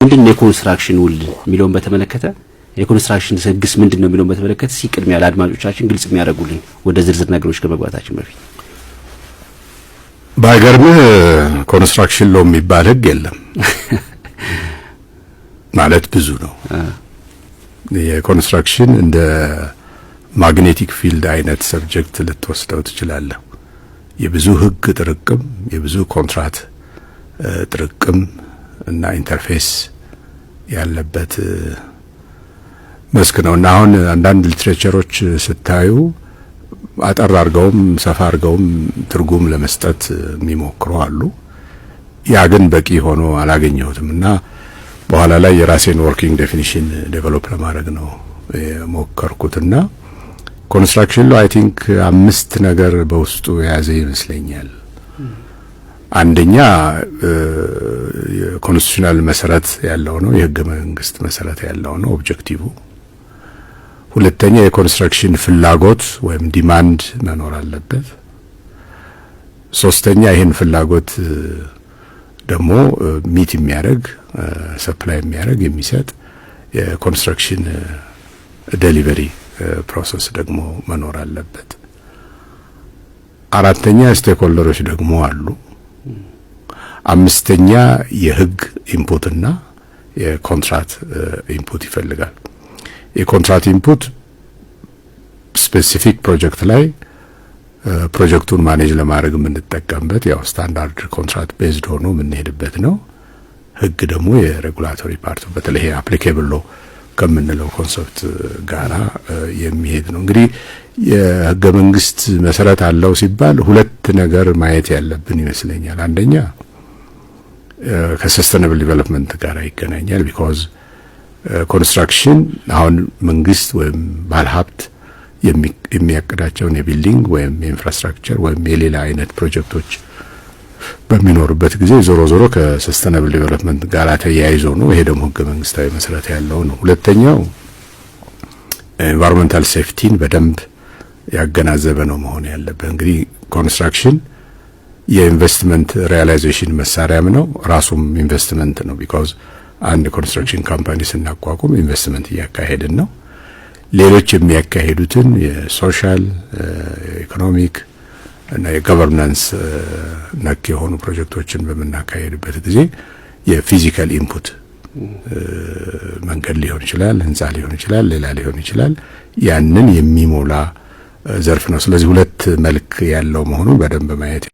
ምንድነው የኮንስትራክሽን ውል የሚለውን በተመለከተ የኮንስትራክሽን ህግስ ምንድነው የሚለውን በተመለከተ ሲቅድሚያ ለአድማጮቻችን ግልጽ የሚያደርጉልኝ ወደ ዝርዝር ነገሮች ከመግባታችን በፊት ባይገርምህ ኮንስትራክሽን ሎ የሚባል ህግ የለም ማለት ብዙ ነው። የኮንስትራክሽን እንደ ማግኔቲክ ፊልድ አይነት ሰብጀክት ልትወስደው ትችላለህ። የብዙ ህግ ጥርቅም፣ የብዙ ኮንትራት ጥርቅም እና ኢንተርፌስ ያለበት መስክ ነውና አሁን አንዳንድ ሊትሬቸሮች ስታዩ አጠር አድርገውም ሰፋ አድርገውም ትርጉም ለመስጠት የሚሞክሩ አሉ። ያ ግን በቂ ሆኖ አላገኘሁትምና በኋላ ላይ የራሴን ወርኪንግ ዴፊኒሽን ዴቨሎፕ ለማድረግ ነው የሞከርኩትና ኮንስትራክሽን ሎ አይ ቲንክ 5 ነገር በውስጡ የያዘ ይመስለኛል። አንደኛ የኮንስቲቱሽናል መሰረት ያለው ነው፣ የህገ መንግስት መሰረት ያለው ነው ኦብጀክቲቭ። ሁለተኛ የኮንስትራክሽን ፍላጎት ወይም ዲማንድ መኖር አለበት። ሶስተኛ ይሄን ፍላጎት ደግሞ ሚት የሚያደርግ ሰፕላይ የሚያደርግ የሚሰጥ የኮንስትራክሽን ዴሊቨሪ ፕሮሰስ ደግሞ መኖር አለበት። አራተኛ ስቴክሆልደሮች ደግሞ አሉ። አምስተኛ የህግ ኢንፑትና የኮንትራት ኢንፑት ይፈልጋል። የኮንትራት ኢንፑት ስፔሲፊክ ፕሮጀክት ላይ ፕሮጀክቱን ማኔጅ ለማድረግ የምንጠቀምበት ያው ስታንዳርድ ኮንትራት ቤዝድ ሆኖ የምንሄድበት ነው። ህግ ደግሞ የሬጉላቶሪ ፓርት በተለይ አፕሊኬብል ሎ ከምንለው ኮንሰፕት ጋራ የሚሄድ ነው። እንግዲህ የህገ መንግስት መሰረት አለው ሲባል ሁለት ነገር ማየት ያለብን ይመስለኛል። አንደኛ ከሰስተነብል ዲቨሎፕመንት ጋር ይገናኛል። ቢኮዝ ኮንስትራክሽን አሁን መንግስት ወይም ባለሀብት የሚያቅዳቸውን የቢልዲንግ ወይም የኢንፍራስትራክቸር ወይም የሌላ አይነት ፕሮጀክቶች በሚኖርበት ጊዜ ዞሮ ዞሮ ከሰስተነብል ዲቨሎፕመንት ጋር ተያይዞ ነው። ይሄ ደግሞ ህገ መንግስታዊ መሰረት ያለው ነው። ሁለተኛው ኤንቫይሮንመንታል ሴፍቲን በደንብ ያገናዘበ ነው መሆን ያለበት። እንግዲህ ኮንስትራክሽን የኢንቨስትመንት ሪያላይዜሽን መሳሪያም ነው፣ ራሱም ኢንቨስትመንት ነው። ቢኮዝ አንድ ኮንስትራክሽን ካምፓኒ ስናቋቁም ኢንቨስትመንት እያካሄድን ነው። ሌሎች የሚያካሄዱትን የሶሻል ኢኮኖሚክ እና የገቨርናንስ ነክ የሆኑ ፕሮጀክቶችን በመናካሄድበት ጊዜ የፊዚካል ኢንፑት መንገድ ሊሆን ይችላል፣ ህንጻ ሊሆን ይችላል፣ ሌላ ሊሆን ይችላል። ያንን የሚሞላ ዘርፍ ነው። ስለዚህ ሁለት መልክ ያለው መሆኑን በደንብ ማየት